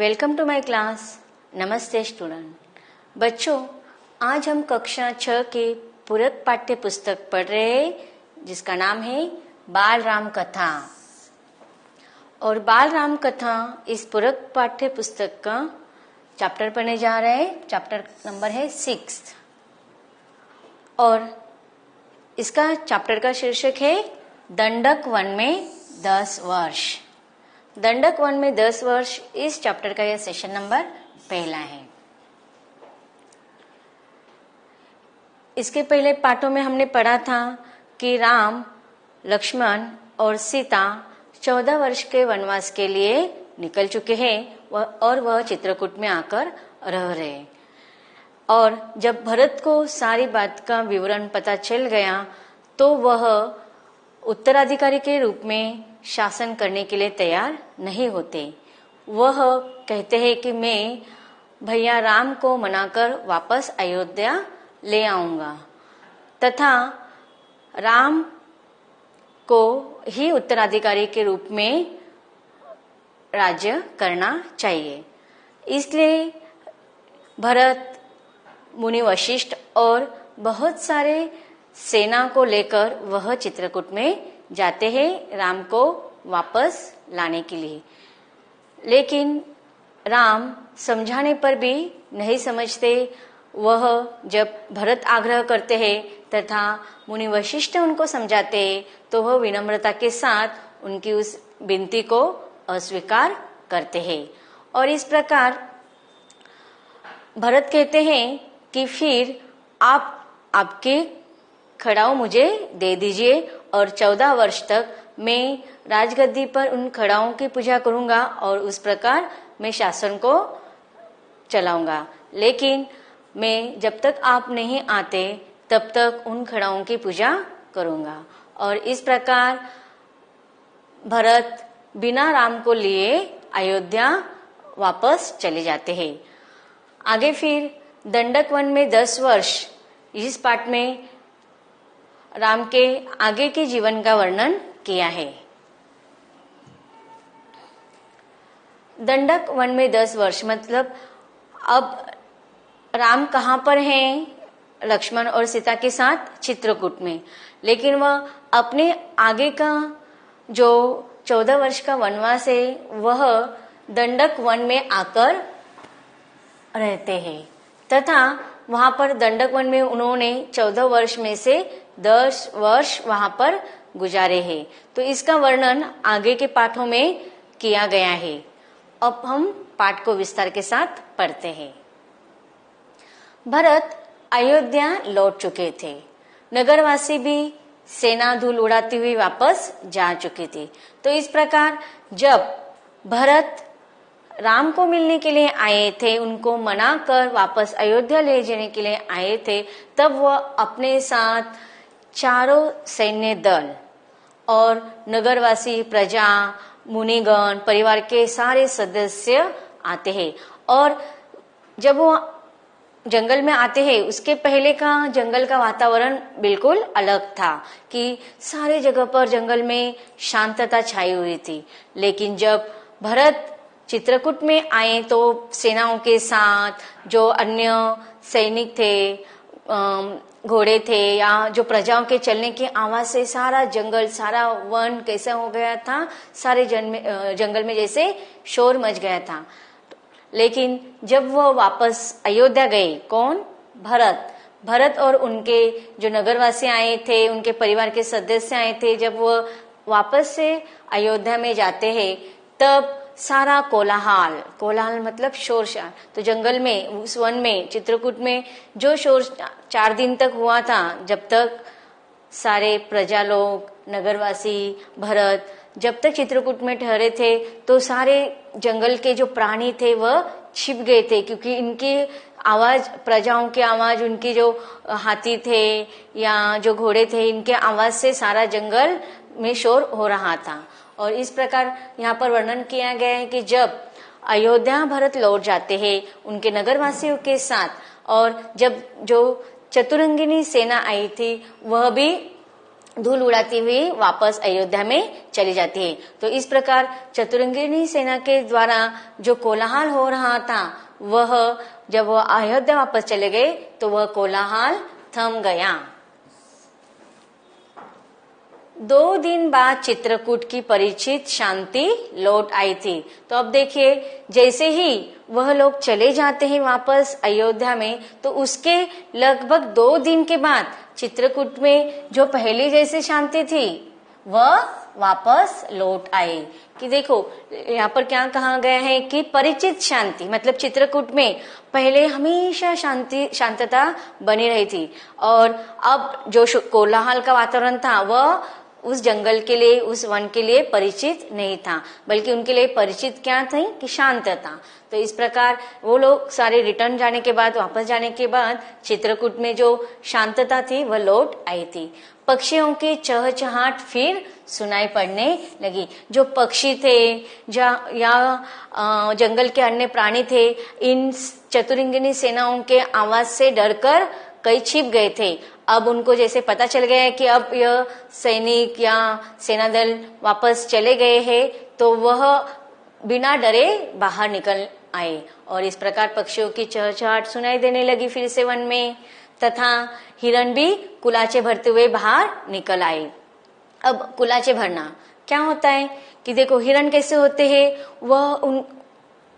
Welcome to my class. नमस्ते student. बच्चों, आज हम कक्षा 6 के पूरक पाठ्य पुस्तक पढ़ रहे हैं जिसका नाम है बाल राम कथा। और बाल राम कथा इस पूरक पाठ्य पुस्तक का चैप्टर पढ़ने जा रहे हैं। चैप्टर नंबर है 6 और इसका चैप्टर का शीर्षक है दंडक वन में 10 वर्ष। दंडक वन में 10 वर्ष इस चैप्टर का यह सेशन नंबर पहला है। इसके पहले पाठों में हमने पढ़ा था कि राम, लक्ष्मण और सीता 14 वर्ष के वनवास के लिए निकल चुके हैं और वह चित्रकूट में आकर रह रहे। और जब भरत को सारी बात का विवरण पता चल गया तो वह उत्तराधिकारी के रूप में शासन करने के लिए तैयार नहीं होते। वह कहते हैं कि मैं भैया राम को मनाकर वापस अयोध्या ले आऊंगा तथा राम को ही उत्तराधिकारी के रूप में राज्य करना चाहिए। इसलिए भरत, मुनि वशिष्ठ और बहुत सारे सेना को लेकर वह चित्रकूट में जाते हैं राम को वापस लाने के लिए। लेकिन राम समझाने पर भी नहीं समझते। वह जब भरत आग्रह करते हैं तथा मुनि वशिष्ठ उनको समझाते हैं तो वह विनम्रता के साथ उनकी उस विनती को अस्वीकार करते हैं। और इस प्रकार भरत कहते हैं कि फिर आप आपके खड़ाऊ मुझे दे दीजिए और 14 वर्ष तक मैं राजगद्दी पर उन खड़ाओं की पूजा करूंगा और उस प्रकार मैं शासन को चलाऊंगा। लेकिन मैं जब तक आप नहीं आते तब तक उन खड़ाओं की पूजा करूंगा। और इस प्रकार भरत बिना राम को लिए अयोध्या वापस चले जाते हैं। आगे फिर दंडक वन में 10 वर्ष इस पाठ में राम के आगे के जीवन का वर्णन किया है। दंडक वन में 10 वर्ष मतलब अब राम कहाँ पर हैं? लक्ष्मण और सीता के साथ चित्रकूट में। लेकिन वह अपने आगे का जो 14 वर्ष का वनवास है वह दंडक वन में आकर रहते हैं तथा वहां पर दंडक वन में उन्होंने 14 वर्ष में से 10 वर्ष वहां पर गुजारे हैं। तो इसका वर्णन आगे के पाठों में किया गया है। अब हम पाठ को विस्तार के साथ पढ़ते हैं। भरत अयोध्या लौट चुके थे। नगरवासी भी सेना धूल उड़ाती हुई वापस जा चुके थे। तो इस प्रकार जब भरत राम को मिलने के लिए आए थे, उनको मना कर वापस अयोध्या ले जाने के लिए आए थे, तब वह अपने साथ चारों सैन्य दल और नगरवासी, प्रजा, मुनिगण, परिवार के सारे सदस्य आते हैं। और जब वो जंगल में आते हैं उसके पहले का जंगल का वातावरण बिल्कुल अलग था कि सारे जगह पर जंगल में शांतता छाई हुई थी। लेकिन जब भरत चित्रकूट में आए तो सेनाओं के साथ जो अन्य सैनिक थे, घोड़े थे या जो प्रजाओं के चलने की आवाज से सारा जंगल, सारा वन कैसा हो गया था, सारे जंगल में जैसे शोर मच गया था। लेकिन जब वह वापस अयोध्या गए, कौन? भरत और उनके जो नगरवासी आए थे, उनके परिवार के सदस्य आए थे, जब वह वापस से अयोध्या में जाते हैं तब सारा कोलाहल मतलब शोर शार। तो जंगल में, उस वन में, चित्रकूट में जो शोर 4 दिन तक हुआ था, जब तक सारे प्रजा लोग, नगरवासी, भरत जब तक चित्रकूट में ठहरे थे तो सारे जंगल के जो प्राणी थे वह छिप गए थे, क्योंकि इनकी आवाज, प्रजाओं की आवाज, उनकी जो हाथी थे या जो घोड़े थे, इनके आवाज से सारा जंगल में शोर हो रहा था। और इस प्रकार यहाँ पर वर्णन किया गया है कि जब अयोध्या भरत लौट जाते हैं उनके नगरवासियों के साथ, और जब जो चतुरंगिनी सेना आई थी वह भी धूल उड़ाती हुई वापस अयोध्या में चली जाती है। तो इस प्रकार चतुरंगिनी सेना के द्वारा जो कोलाहल हो रहा था, वह जब वह अयोध्या वापस चले गए तो वह कोलाहल थम गया। 2 दिन बाद चित्रकूट की परिचित शांति लौट आई थी। तो अब देखिए, जैसे ही वह लोग चले जाते हैं वापस अयोध्या में, तो उसके लगभग 2 दिन के बाद चित्रकूट में जो पहले जैसे शांति थी वह वापस लौट आई। कि देखो यहाँ पर क्या कहा गया है कि परिचित शांति, मतलब चित्रकूट में पहले हमेशा शांतता बनी रही थी, और अब जो कोलाहल का वातावरण था वह उस जंगल के लिए, उस वन के लिए परिचित नहीं था, बल्कि उनके लिए परिचित क्या थी कि शांत था। तो इस प्रकार वो लोग सारे रिटर्न जाने के बाद, वापस जाने के बाद चित्रकूट में जो शांतता थी वह लौट आई थी। पक्षियों की चहचहाट फिर सुनाई पड़ने लगी। जो पक्षी थे या जंगल के अन्य प्राणी थे, इन चतुरंगिनी सेनाओं के आवाज से डरकर कई छिप गए थे। अब उनको जैसे पता चल गया है कि अब यह सैनिक या सेना दल वापस चले गए हैं, तो वह बिना डरे बाहर निकल आए, और इस प्रकार पक्षियों की चहचहाट सुनाई देने लगी फिर से वन में, तथा हिरण भी कुलाचे भरते हुए बाहर निकल आए। अब कुलाचे भरना क्या होता है कि देखो, हिरण कैसे होते हैं, वह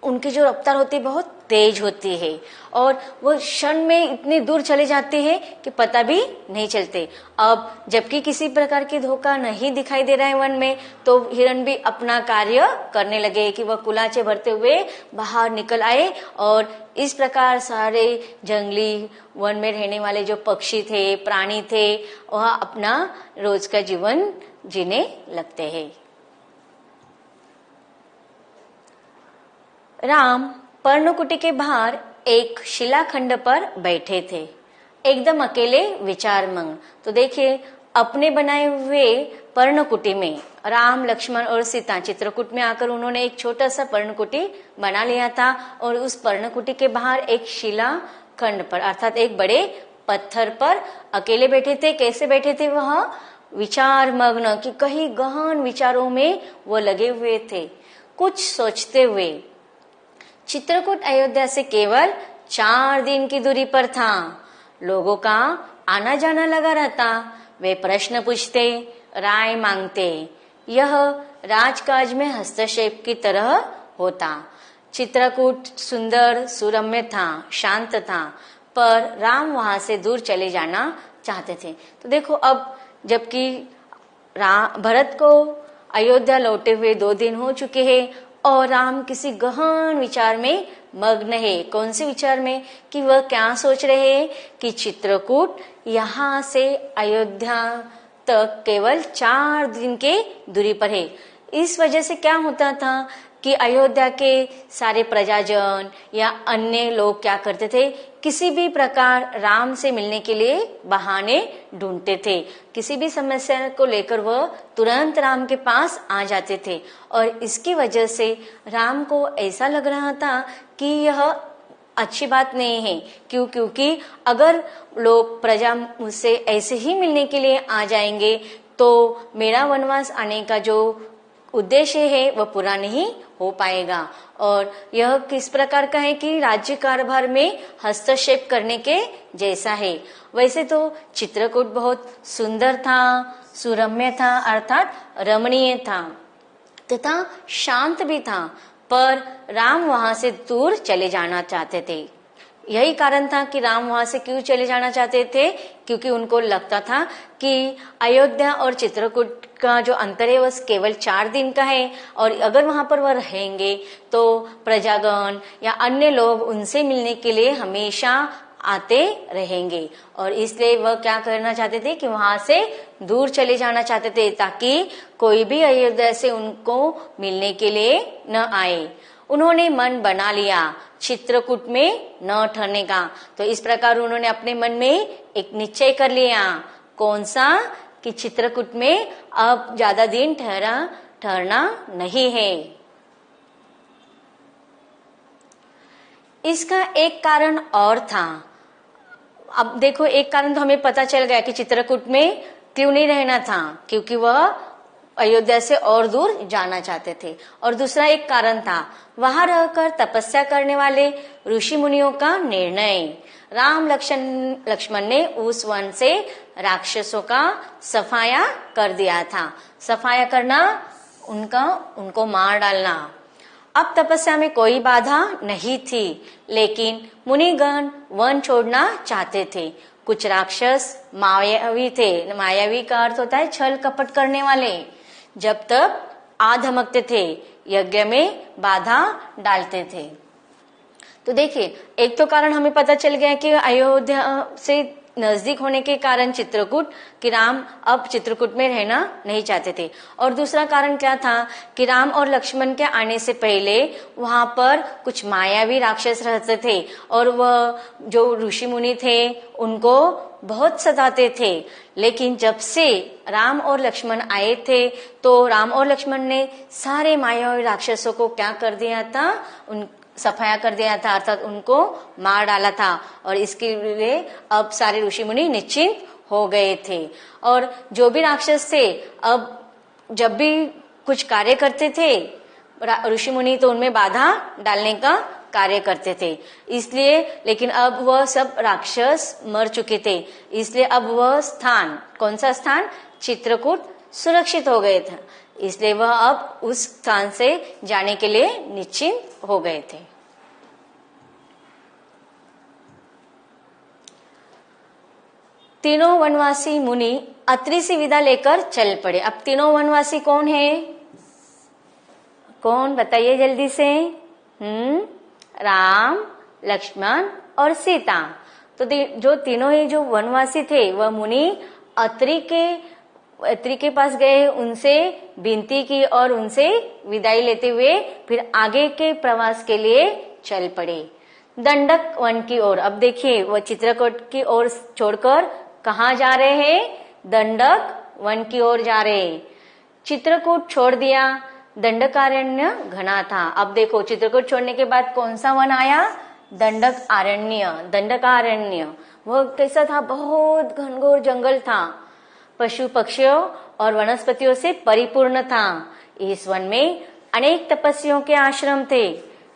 उनकी जो रफ्तार होती है बहुत तेज होती है, और वो क्षण में इतनी दूर चले जाते हैं कि पता भी नहीं चलते। अब जबकि किसी प्रकार की धोखा नहीं दिखाई दे रहा है वन में, तो हिरण भी अपना कार्य करने लगे कि वह कुलाचे भरते हुए बाहर निकल आए, और इस प्रकार सारे जंगली वन में रहने वाले जो पक्षी थे, प्राणी थे, वह अपना रोज का जीवन जीने लगते हैं। राम पर्णकुटी के बाहर एक शिलाखंड पर बैठे थे, एकदम अकेले विचारमग्न। तो देखिए, अपने बनाए हुए पर्णकुटी में राम, लक्ष्मण और सीता चित्रकूट में आकर उन्होंने एक छोटा सा पर्णकुटी बना लिया था, और उस पर्णकुटी के बाहर एक शिलाखंड पर, अर्थात एक बड़े पत्थर पर अकेले बैठे थे। कैसे बैठे थे वह? विचार मग्न, कि कहीं गहन विचारों में वो लगे हुए थे, कुछ सोचते हुए। चित्रकूट अयोध्या से केवल 4 दिन की दूरी पर था। लोगों का आना जाना लगा रहता। वे प्रश्न पूछते, राय मांगते। यह राजकाज में हस्तक्षेप की तरह होता। चित्रकूट सुंदर, सुरम्य था, शांत था, पर राम वहां से दूर चले जाना चाहते थे। तो देखो, अब जबकि भरत को अयोध्या लौटे हुए 2 दिन हो चुके हैं, और राम किसी गहन विचार में मग्न है। कौन से विचार में? कि वह क्या सोच रहे हैं कि चित्रकूट यहाँ से अयोध्या तक केवल 4 दिन के दूरी पर है। इस वजह से क्या होता था कि अयोध्या के सारे प्रजाजन या अन्य लोग क्या करते थे, किसी भी प्रकार राम से मिलने के लिए बहाने ढूंढते थे। किसी भी समस्या को लेकर वह तुरंत राम के पास आ जाते थे, और इसकी वजह से राम को ऐसा लग रहा था कि यह अच्छी बात नहीं है। क्योंकि अगर लोग प्रजा मुझसे ऐसे ही मिलने के लिए आ जाएंगे, तो मेरा वनवास आने का जो उद्देश्य है वह पूरा नहीं हो पाएगा। और यह किस प्रकार का है कि राज्य कारभार में हस्तक्षेप करने के जैसा है। वैसे तो चित्रकूट बहुत सुंदर था, सुरम्य था, अर्थात रमणीय था, तथा शांत भी था, पर राम वहां से दूर चले जाना चाहते थे। यही कारण था कि राम वहां से क्यों चले जाना चाहते थे, क्योंकि उनको लगता था कि अयोध्या और चित्रकूट का जो अंतर है वह केवल 4 दिन का है, और अगर वहां पर वह रहेंगे तो प्रजागण या अन्य लोग उनसे मिलने के लिए हमेशा आते रहेंगे, और इसलिए वह क्या करना चाहते थे कि वहां से दूर चले जाना चाहते थे, ताकि कोई भी अयोध्या से उनको मिलने के लिए न आए। उन्होंने मन बना लिया चित्रकूट में न ठहरने का। तो इस प्रकार उन्होंने अपने मन में एक निश्चय कर लिया। कौन सा? कि चित्रकूट में अब ज्यादा दिन ठहरना नहीं है। इसका एक कारण और था। अब देखो, एक कारण तो हमें पता चल गया कि चित्रकूट में क्यों नहीं रहना था? क्योंकि वह अयोध्या से और दूर जाना चाहते थे। और दूसरा एक कारण था, वहां रहकर तपस्या करने वाले ऋषि मुनियों का निर्णय। राम लक्ष्मण ने उस वन से राक्षसों का सफाया कर दिया था। सफाया करना उनको मार डालना। अब तपस्या में कोई बाधा नहीं थी, लेकिन मुनिगण वन छोड़ना चाहते थे। कुछ राक्षस मायावी थे। मायावी का अर्थ होता है छल कपट करने वाले। जब तक आधमकते थे, यज्ञ में बाधा डालते थे। तो देखिए, एक तो कारण हमें पता चल गया कि अयोध्या से नजदीक होने के कारण चित्रकूट, कि राम अब चित्रकूट में रहना नहीं चाहते थे। और दूसरा कारण क्या था कि राम और लक्ष्मण के आने से पहले वहां पर कुछ मायावी राक्षस रहते थे और वह जो ऋषि मुनि थे उनको बहुत सताते थे। लेकिन जब से राम और लक्ष्मण आए थे तो राम और लक्ष्मण ने सारे मायावी राक्षसों को क्या कर दिया था? सफाया कर दिया था, अर्थात उनको मार डाला था। और इसके लिए अब सारे ऋषि मुनि निश्चिंत हो गए थे। और जो भी राक्षस थे, अब जब भी कुछ कार्य करते थे ऋषि मुनि, तो उनमें बाधा डालने का कार्य करते थे। इसलिए, लेकिन अब वह सब राक्षस मर चुके थे, इसलिए अब वह स्थान, कौन सा स्थान? चित्रकूट सुरक्षित हो गए थे। इसलिए वह अब उस स्थान से जाने के लिए निश्चिंत हो गए थे। तीनों वनवासी मुनि अत्रि से विदा लेकर चल पड़े। अब तीनों वनवासी कौन है? कौन बताइए जल्दी से? राम, लक्ष्मण और सीता। तो जो तीनों ही जो वनवासी थे वह मुनि अत्रि के पास गए, उनसे विनती की और उनसे विदाई लेते हुए फिर आगे के प्रवास के लिए चल पड़े दंडक वन की ओर। अब देखिए, वह चित्रकूट की ओर छोड़कर कहाँ जा रहे हैं? दंडक वन की ओर जा रहे। चित्रकूट छोड़ दिया, दंडकारण्य घना था। अब देखो, चित्रकूट छोड़ने के बाद कौन सा वन आया? दंडकारण्य। वह कैसा था? बहुत घनघोर जंगल था, पशु पक्षियों और वनस्पतियों से परिपूर्ण था। इस वन में अनेक तपस्वियों के आश्रम थे,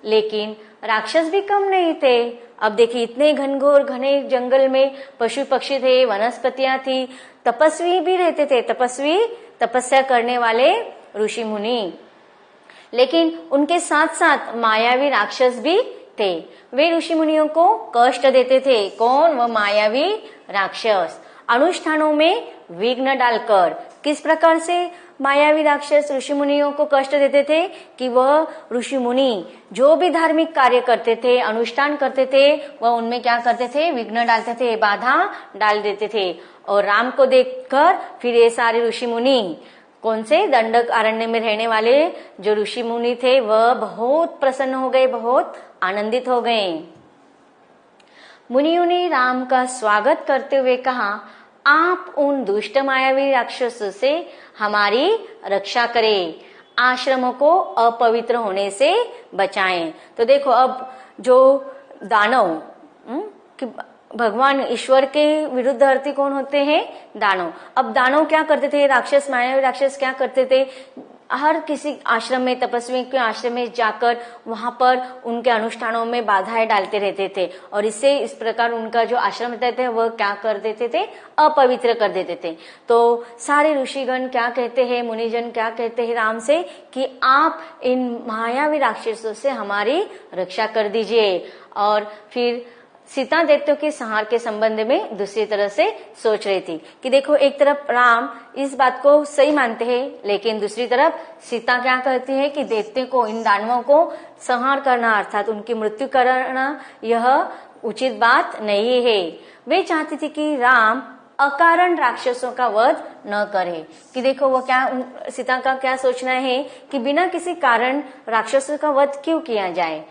लेकिन राक्षस भी कम नहीं थे। अब देखिए, इतने घनघोर घने जंगल में पशु पक्षी थे, वनस्पतियां थी, तपस्वी भी रहते थे, तपस्या करने वाले ऋषि मुनि। लेकिन उनके साथ साथ मायावी राक्षस भी थे। वे ऋषि मुनियों को कष्ट देते थे। कौन? वह मायावी राक्षस। अनुष्ठानों में विघ्न डालकर। किस प्रकार से मायावी राक्षस ऋषि मुनियों को कष्ट देते थे कि वह ऋषि मुनि जो भी धार्मिक कार्य करते थे, अनुष्ठान करते थे, वह उनमें क्या करते थे? विघ्न डालते थे, बाधा डाल देते थे। और राम को देखकर फिर ये सारे ऋषि मुनि, कौन से? दंडक अरण्य में रहने वाले जो ऋषि मुनि थे, वह बहुत प्रसन्न हो गए, बहुत आनंदित हो गए। मुनियों ने राम का स्वागत करते हुए कहा, आप उन दुष्ट मायावी राक्षसों से हमारी रक्षा करें, आश्रमों को अपवित्र होने से बचाएं। तो देखो, अब जो दानव कि भगवान ईश्वर के विरुद्ध अर्थी कौन होते हैं? दानव। अब दानव क्या करते थे? राक्षस, मायावी राक्षस क्या करते थे? हर किसी आश्रम में, तपस्वी के आश्रम में जाकर वहां पर उनके अनुष्ठानों में बाधाएं डालते रहते थे और इससे इस प्रकार उनका जो आश्रम रहते थे वह क्या कर देते थे? अपवित्र कर देते थे। तो सारे ऋषिगण क्या कहते हैं, मुनिजन क्या कहते हैं राम से कि आप इन मायावी राक्षसों से हमारी रक्षा कर दीजिए। और फिर सीता दैत्यों के संहार के संबंध में दूसरी तरह से सोच रही थी कि देखो, एक तरफ राम इस बात को सही मानते हैं, लेकिन दूसरी तरफ सीता क्या कहती है कि दैत्य को, इन दानवों को संहार करना अर्थात उनकी मृत्यु करना यह उचित बात नहीं है। वे चाहती थी कि राम अकारण राक्षसों का वध न करे। कि देखो, वो क्या, सीता का क्या सोचना है कि बिना किसी कारण राक्षसों का वध क्यों किया जाए,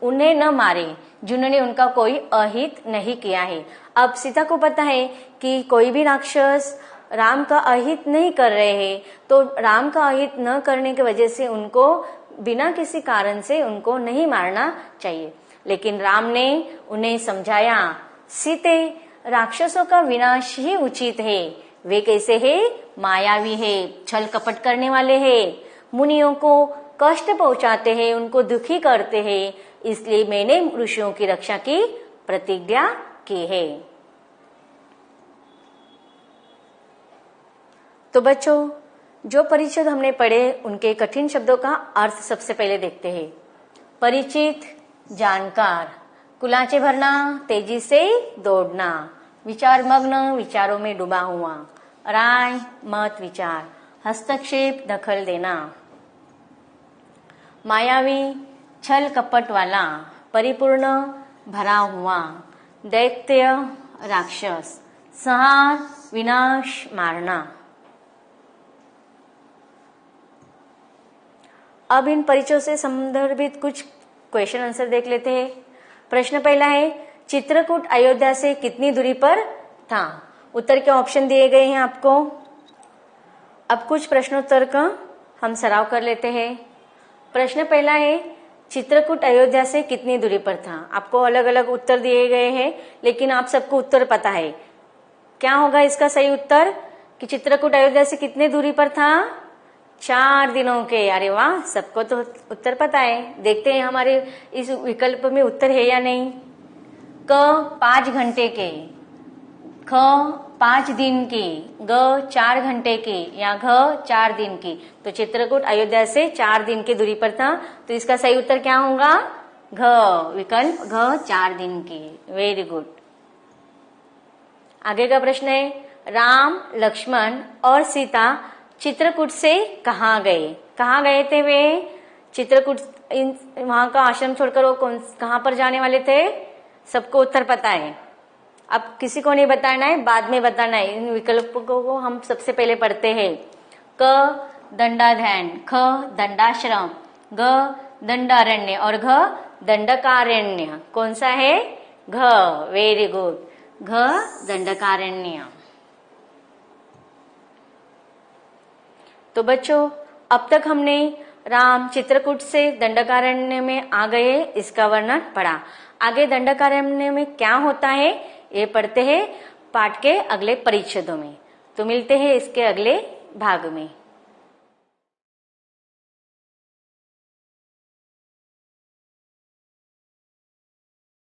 उन्हें न मारे जिन्होंने उनका कोई अहित नहीं किया है। अब सीता को पता है कि कोई भी राक्षस राम का अहित नहीं कर रहे हैं, तो राम का अहित न करने की वजह से उनको बिना किसी कारण से उनको नहीं मारना चाहिए। लेकिन राम ने उन्हें समझाया, सीते, राक्षसों का विनाश ही उचित है, वे कैसे है? मायावी है, छल कपट करने वाले हैं, मुनियों को कष्ट पहुंचाते हैं, उनको दुखी करते हैं, इसलिए मैंने ऋषियों की रक्षा की प्रतिज्ञा की है। तो बच्चों, जो परिचित हमने पढ़े उनके कठिन शब्दों का अर्थ सबसे पहले देखते हैं। परिचित, जानकार, कुलाचे भरना, तेजी से दौड़ना, विचार मग्न, विचारों में डूबा हुआ, राय, मत, विचार, हस्तक्षेप, दखल देना, मायावी, छल कपट वाला, परिपूर्ण, भरा हुआ, दैत्य, राक्षस, संहार, विनाश, मारना। अब इन परिचयों से संदर्भित कुछ क्वेश्चन आंसर देख लेते हैं। प्रश्न पहला है, चित्रकूट अयोध्या से कितनी दूरी पर था? उत्तर के ऑप्शन दिए गए हैं आपको। अब कुछ प्रश्नोत्तर का हम सराव कर लेते हैं। प्रश्न पहला है, चित्रकूट अयोध्या से कितनी दूरी पर था? आपको अलग अलग उत्तर दिए गए हैं, लेकिन आप सबको उत्तर पता है। क्या होगा इसका सही उत्तर कि चित्रकूट अयोध्या से कितने दूरी पर था? 4 दिनों के। अरे वाह, सबको तो उत्तर पता है। देखते हैं हमारे इस विकल्प में उत्तर है या नहीं। क 5 घंटे के, ख 5 दिन की, ग 4 घंटे की या घ 4 दिन की। तो चित्रकूट अयोध्या से 4 दिन की दूरी पर था, तो इसका सही उत्तर क्या होगा? घ, विकल्प घ 4 दिन की। Very good. आगे का प्रश्न है, राम, लक्ष्मण और सीता चित्रकूट से कहाँ गए? कहाँ गए थे वे? चित्रकूट, वहां का आश्रम छोड़कर वो कहाँ पर जाने वाले थे? सबको उत्तर पता है। अब किसी को नहीं बताना है, बाद में बताना है। इन विकल्पों को हम सबसे पहले पढ़ते हैं। क दंडाध्यान, ख दंडाश्रम, ग दंडारण्य और घ दंडकारण्य। कौन सा है? घ। वेरी गुड, घ दंडकारण्य। तो बच्चों, अब तक हमने राम चित्रकूट से दंडकारण्य में आ गए, इसका वर्णन पढ़ा। आगे दंडकारण्य में क्या होता है ये पढ़ते हैं पाठ के अगले परिच्छेदों में। तो मिलते हैं इसके अगले भाग में।